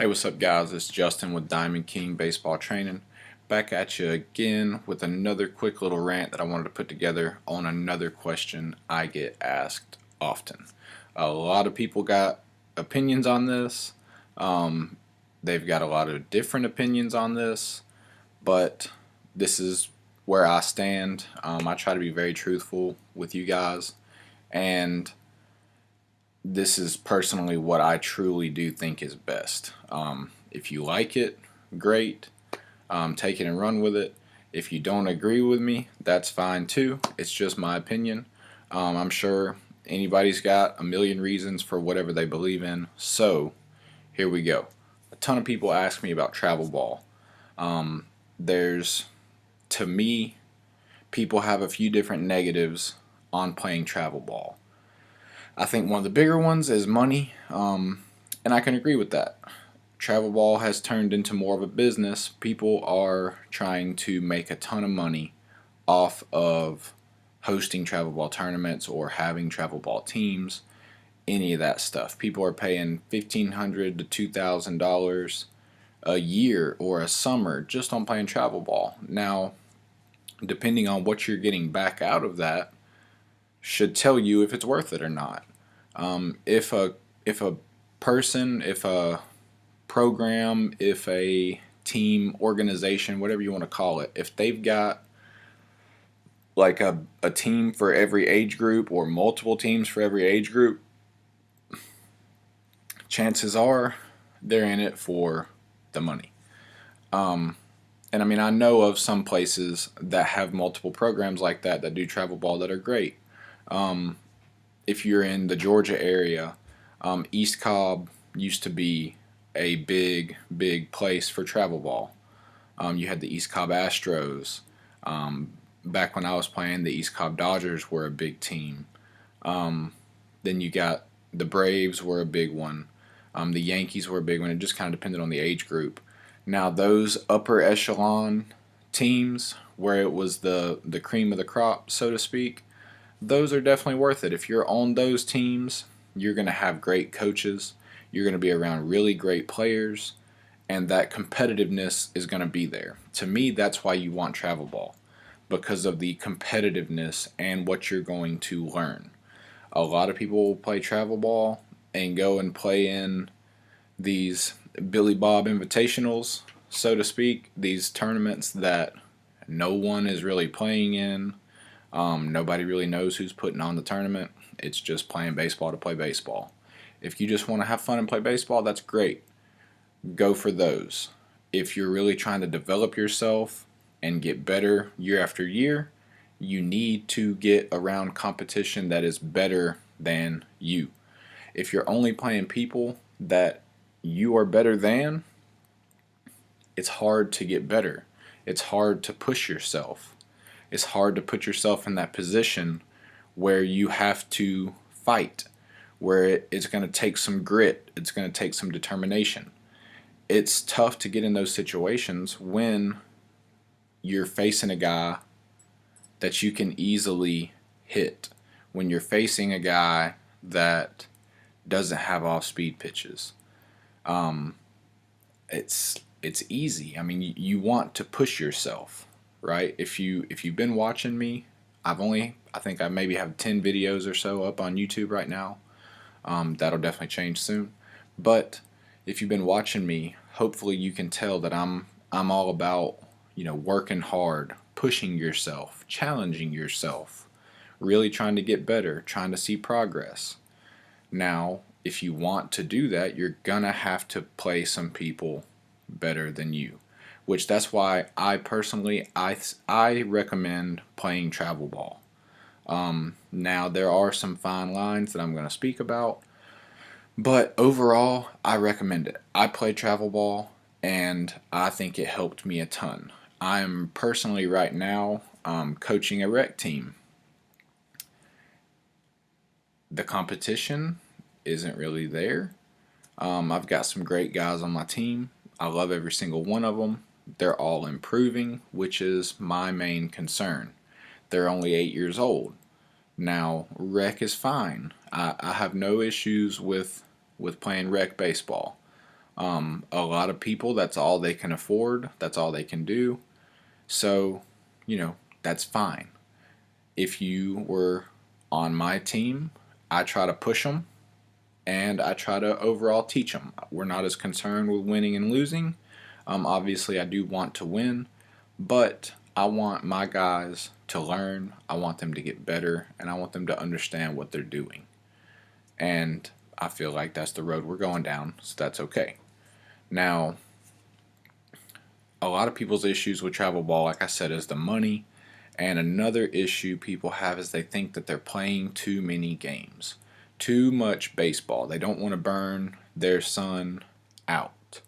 Hey, what's up, guys? It's Justin with Diamond King Baseball Training. Back at you again with another quick little rant that I wanted to put together on another question I get asked often. A lot of people got opinions on this. Um, they've got a lot of different opinions on this, but this is where I stand. I try to be very truthful with you guys, and this is personally what I truly do think is best. If you like it, great. Take it and run with it. If you don't agree with me, that's fine too. It's just my opinion. I'm sure anybody's got a million reasons for whatever they believe in. So here we go. A ton of people ask me about travel ball. There's, to me, people have a few different negatives on playing travel ball. I think one of the bigger ones is money, and I can agree with that. Travel ball has turned into more of a business. People are trying to make a ton of money off of hosting travel ball tournaments or having travel ball teams, any of that stuff. People are paying $1,500 to $2,000 a year or a summer just on playing travel ball. Now, depending on what you're getting back out of that, should tell you if it's worth it or not. If a person, if a program, if a team, organization, whatever you want to call it, if they've got like a team for every age group or multiple teams for every age group, chances are they're in it for the money. And I mean, I know of some places that have multiple programs like that that do travel ball that are great. If you're in the Georgia area, East Cobb used to be a big place for travel ball. You had the East Cobb Astros. Back when I was playing, the East Cobb Dodgers were a big team. Then you got the Braves were a big one. The Yankees were a big one. It just kind of depended on the age group. Now those upper echelon teams, where it was the cream of the crop, so to speak, those are definitely worth it. If you're on those teams, you're going to have great coaches. You're going to be around really great players, and that competitiveness is going to be there. To me, that's why you want travel ball, because of the competitiveness and what you're going to learn. A lot of people will play travel ball and go and play in these Billy Bob invitationals, so to speak, these tournaments that no one is really playing in. Nobody really knows who's putting on the tournament. It's just playing baseball to play baseball. If you just want to have fun and play baseball, that's great. Go for those. If you're really trying to develop yourself and get better year after year, you need to get around competition that is better than you. If you're only playing people that you are better than, it's hard to get better. It's hard to push yourself. It's hard to put yourself in that position where you have to fight, where it's going to take some grit, it's going to take some determination. It's tough to get in those situations when you're facing a guy that you can easily hit, when you're facing a guy that doesn't have off-speed pitches. It's easy. I mean, you want to push yourself, right? If you've been watching me, I think I maybe have 10 videos or so up on YouTube right now. That'll definitely change soon. But if you've been watching me, hopefully you can tell that I'm all about, working hard, pushing yourself, challenging yourself, really trying to get better, trying to see progress. Now, if you want to do that, you're gonna have to play some people better than you, which that's why I personally I recommend playing travel ball. Now there are some fine lines that I'm going to speak about, but overall I recommend it. I play travel ball and I think it helped me a ton. I'm personally right now coaching a rec team. The competition isn't really there. I've got some great guys on my team. I love every single one of them. They're all improving, which is my main concern. They're only 8 years old. Now, rec is fine. I have no issues with playing rec baseball. A lot of people, that's all they can afford, that's all they can do. So, that's fine. If you were on my team, I try to push them and I try to overall teach them. We're not as concerned with winning and losing. Obviously, I do want to win, but I want my guys to learn. I want them to get better, and I want them to understand what they're doing. And I feel like that's the road we're going down, so that's okay. Now, a lot of people's issues with travel ball, like I said, is the money. And another issue people have is they think that they're playing too many games, too much baseball. They don't want to burn their son out.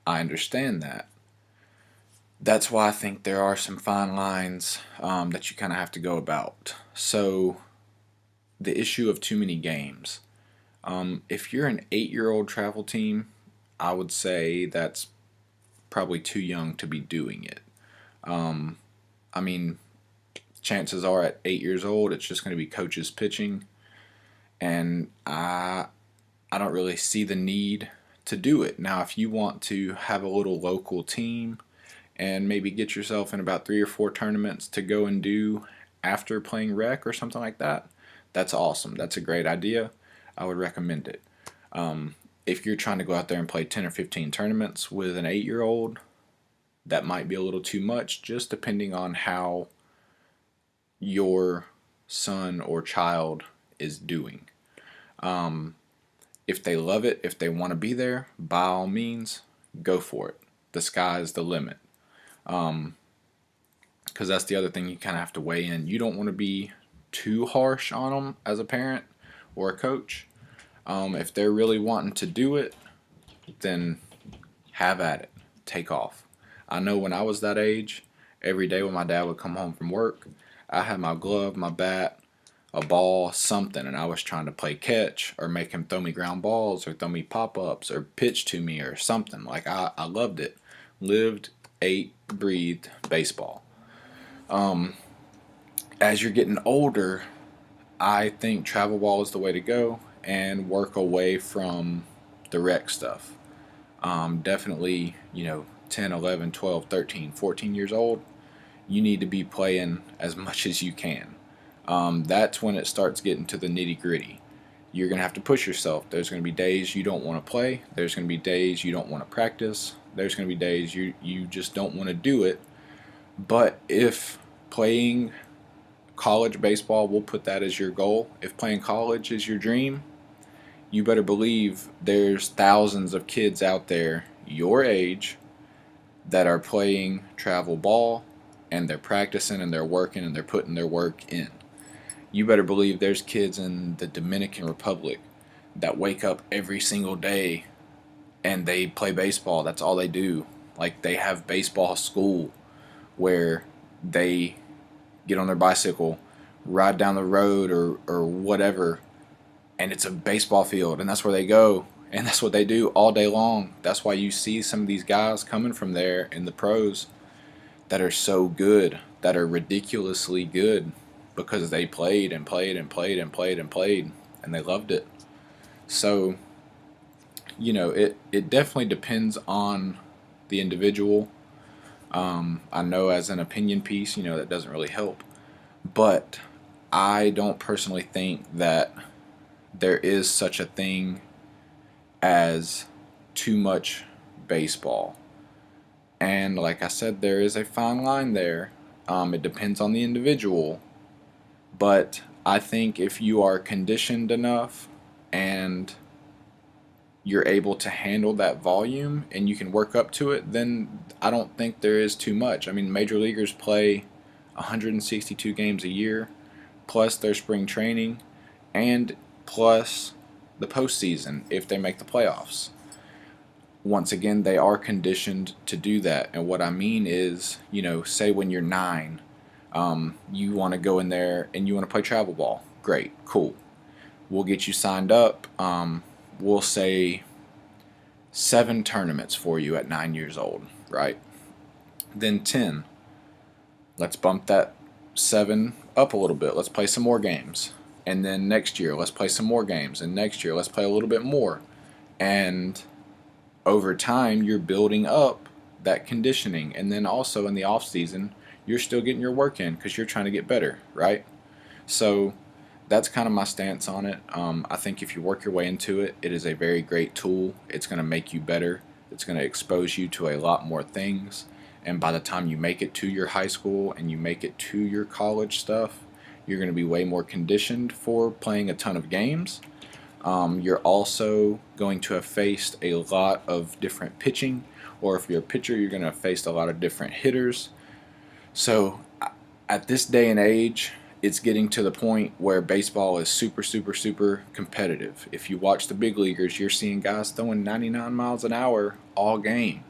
I understand that. That's why I think there are some fine lines that you kind of have to go about. So, the issue of too many games. If you're an 8-year-old travel team, I would say that's probably too young to be doing it. I mean, chances are at 8 years old, it's just going to be coaches pitching, and I don't really see the need to do it. Now, if you want to have a little local team and maybe get yourself in about 3 or 4 tournaments to go and do after playing rec or something like that, that's awesome. That's a great idea. I would recommend it. If you're trying to go out there and play 10 or 15 tournaments with an 8-year-old, that might be a little too much, just depending on how your son or child is doing. If they love it, if they want to be there, by all means, go for it. The sky's the limit. Because that's the other thing you kind of have to weigh in. You don't want to be too harsh on them as a parent or a coach. If they're really wanting to do it, then have at it. Take off. I know when I was that age, every day when my dad would come home from work, I had my glove, my bat, a ball, something, and I was trying to play catch or make him throw me ground balls or throw me pop-ups or pitch to me or something. Like, I loved it. Lived, ate, breathed baseball. As you're getting older, I think travel ball is the way to go and work away from the rec stuff. Definitely, 10, 11, 12, 13, 14 years old, you need to be playing as much as you can. That's when it starts getting to the nitty gritty. You're going to have to push yourself. There's going to be days you don't want to play. There's going to be days you don't want to practice. There's going to be days you just don't want to do it. But if playing college baseball, we'll put that as your goal. If playing college is your dream, you better believe there's thousands of kids out there your age that are playing travel ball, and they're practicing and they're working and they're putting their work in. You better believe there's kids in the Dominican Republic that wake up every single day and they play baseball. That's all they do. Like, they have baseball school where they get on their bicycle, ride down the road or whatever, and it's a baseball field, and that's where they go, and that's what they do all day long. That's why you see some of these guys coming from there in the pros that are so good, that are ridiculously good, because they played and played and played and played and played, and they loved it. So, it definitely depends on the individual. I know as an opinion piece, that doesn't really help. But I don't personally think that there is such a thing as too much baseball. And like I said, there is a fine line there. It depends on the individual. But I think if you are conditioned enough and you're able to handle that volume and you can work up to it, then I don't think there is too much. I mean, major leaguers play 162 games a year, plus their spring training, and plus the postseason if they make the playoffs. Once again, they are conditioned to do that. And what I mean is, say when you're 9, you want to go in there and you want to play travel ball. Great, cool. We'll get you signed up. We'll say 7 tournaments for you at 9 years old, right? Then 10. Let's bump that 7 up a little bit. Let's play some more games. And then next year, let's play some more games. And next year, let's play a little bit more. And over time you're building up that conditioning, and then also in the off season you're still getting your work in because you're trying to get better, right? So that's kind of my stance on it. I think if you work your way into it, it is a very great tool. It's going to make you better. It's going to expose you to a lot more things. And by the time you make it to your high school and you make it to your college stuff, you're going to be way more conditioned for playing a ton of games. You're also going to have faced a lot of different pitching, or if you're a pitcher, you're going to have faced a lot of different hitters. So at this day and age, it's getting to the point where baseball is super, super, super competitive. If you watch the big leaguers, you're seeing guys throwing 99 miles an hour all game.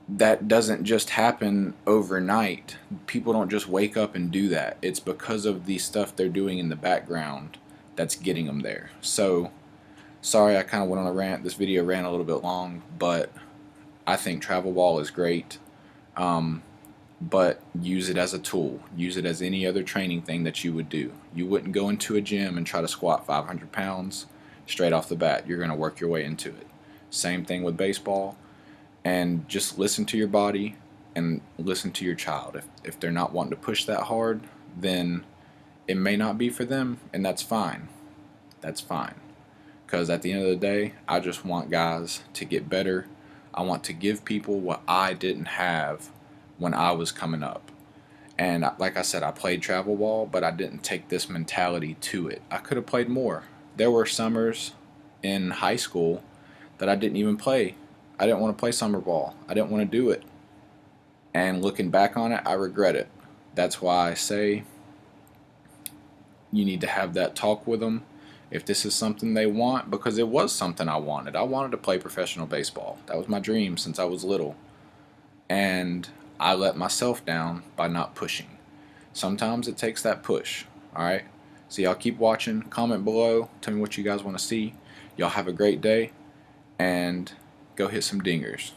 That doesn't just happen overnight. People don't just wake up and do that. It's because of the stuff they're doing in the background that's getting them there. So, sorry I kind of went on a rant. This video ran a little bit long, but I think travel ball is great. But use it as a tool. Use it as any other training thing that you would do. You wouldn't go into a gym and try to squat 500 pounds straight off the bat. You're going to work your way into it. Same thing with baseball. And just listen to your body and listen to your child. If they're not wanting to push that hard, then it may not be for them, and that's fine. That's fine. Because at the end of the day, I just want guys to get better. I want to give people what I didn't have when I was coming up. And like I said, I played travel ball, but I didn't take this mentality to it. I could have played more. There were summers in high school that I didn't even play. I didn't want to play summer ball. I didn't want to do it. And looking back on it, I regret it. That's why I say you need to have that talk with them if this is something they want, because it was something I wanted. I wanted to play professional baseball. That was my dream since I was little. And I let myself down by not pushing. Sometimes it takes that push. Alright? So y'all keep watching. Comment below. Tell me what you guys want to see. Y'all have a great day. And go hit some dingers.